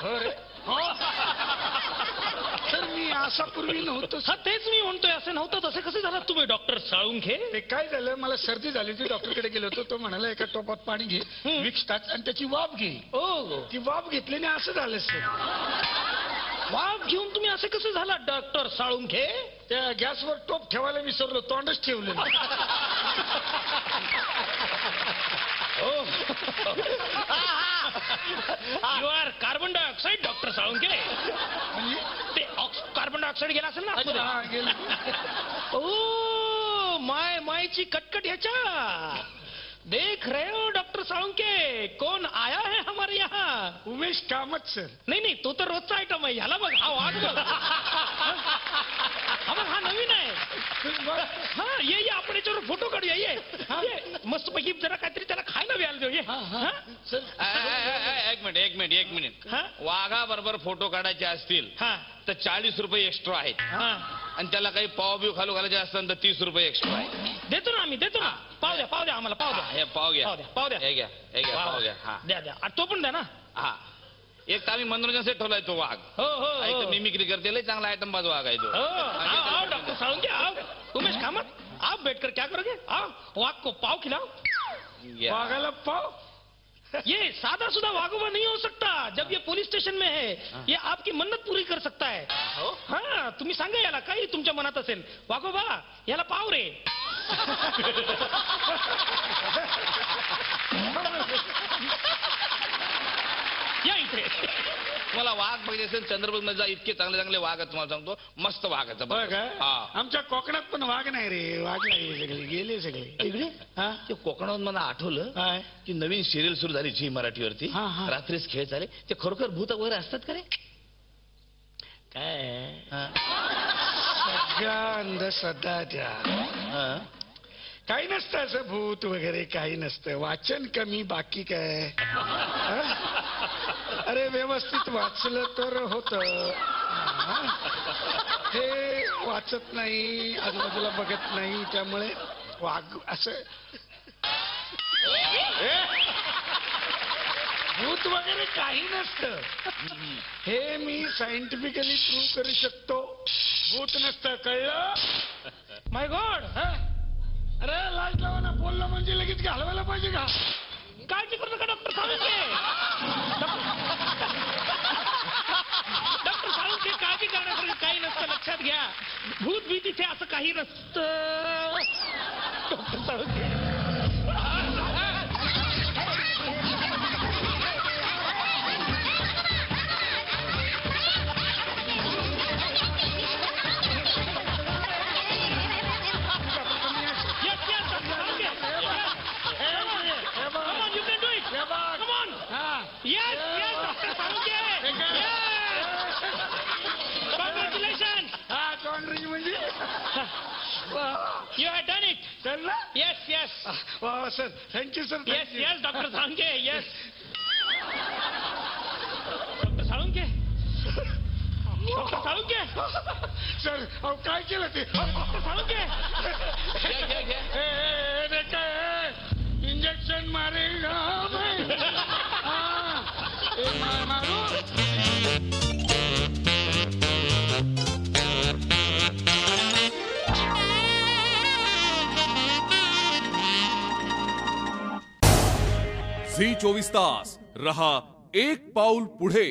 हो रे. तर मी असा पूर्वी नव्हतो. हा तेच मी म्हणतोय, असं नव्हतं. तसे कसे झालात तुम्ही डॉक्टर साळुंखे? ते काय झालं, मला सर्दी झाली होती, डॉक्टरकडे गेलो होतो. तो म्हणाला एका टोपात पाणी घे, विक्स टाक आणि त्याची वाफ घे. ओ, ती वाफ घेतल्याने असं झालं सर. वाफ घेऊन तुम्ही असे कसे झाला डॉक्टर साळुंखे? त्या गॅसवर टोप ठेवायला विसरलो, तोंडच ठेवलं. You are carbon dioxide doctor Salunkhe. ते कार्बन डायऑक्साईड गेला असेल ना आतमध्ये? हा, गेलं. ओ मायची कटकट ह्याच्या. देख रहे हो डॉक्टर साळुंखे, कौन आया है हमारे यहाँ? उमेश कामत सर. नाही, तो तर रोजचा आयटम आहे. ह्याला बघ, हा वाघ बघ. हा बघ, हा नवीन आहे. हा ये आपण याच्यावर फोटो काढूया. ये मस्त पैकी जरा काहीतरी त्याला खायला द्यायला देऊ. ये. एक मिनिट. वाघा बरोबर फोटो काढायचे असतील तर 40 रुपये एक्स्ट्रा आहेत. आणि त्याला काही पाव बिव खालू घालायचे असतात तर 30 रुपये एक्स्ट्रा आहे. देतो ना आम्ही, देतो ना. पाव द्या आम्हाला, पाव द्या. हे पाव घ्या. हे घ्या पाव घ्या. हा द्या. तो पण द्या ना. हा, एक तर आम्ही मनोरंजन सेट ठेवलाय तो वाघ. हो मिमिक्री करते, लय चांगला आयटम बाजू वाघ आहे तो. आओ डॉक्टर साळुंखे, आओ. उमेश कामत, आप बैठकर क्या करोगे? आओ, वाघ को पाव खिलाओ. वाघाला पाव? ये सादा सुधा वाघोबा नहीं हो सकता. जब ये पुलिस स्टेशन में है, ये आपकी मन्नत पूरी कर सकता है. हा, तुम्ही सांगा याला काही तुमच्या मनात असेल. वाघोबा, याला पाव रे. या इथे. मला वाघ पाहिजे असेल चंद्रपूर मध्ये जा, इतके चांगले वाघ आहेत तुम्हाला सांगतो. मस्त वाघ आहेत. आमच्या कोकणात पण वाघ नाही रे. वाघ नाही, सगळे गेले सगळे इकडे. ते कोकणात मला आठवलं की नवीन सिरियल सुरू झाली झी मराठीवरती. रात्रीच खेळ चाले. ते खरोखर भूत वगैरे असतात का रे? काय सगळ्या अंधश्रद्धाच्या. काही नसतं असं भूत वगैरे, काही नसतं. वाचन कमी, बाकी काय. अरे व्यवस्थित वाचलं तर होत. हे वाचत नाही, आजूबाजूला बघत नाही, त्यामुळे वाघ असं भूत वगैरे काही नसतं. हे मी सायंटिफिकली प्रूव्ह करू शकतो. भूत नसतं, कळलं? माय गॉड. अरे लाज लावा ना, बोललं म्हणजे लगेच घालवायला पाहिजे का? काळजी करू नका डॉक्टर साळुंखे. डॉक्टर साळुंखे, काळजी करण्यासारखं काही नसतं, लक्षात घ्या. भूत भीत इथे असं काही नसतं. Doctor Salunkhe, you have done it. Yes. Wow, sir. Thank you, sir. Yes, Dr. Saळुंखे. Yes. Dr. Saळुंखे. सर, अहो काय केलं ते? डॉक्टर साळुंखे, इंजेक्शन मारेगा मारू. झी 24 तास रहा एक पाऊल पुढे.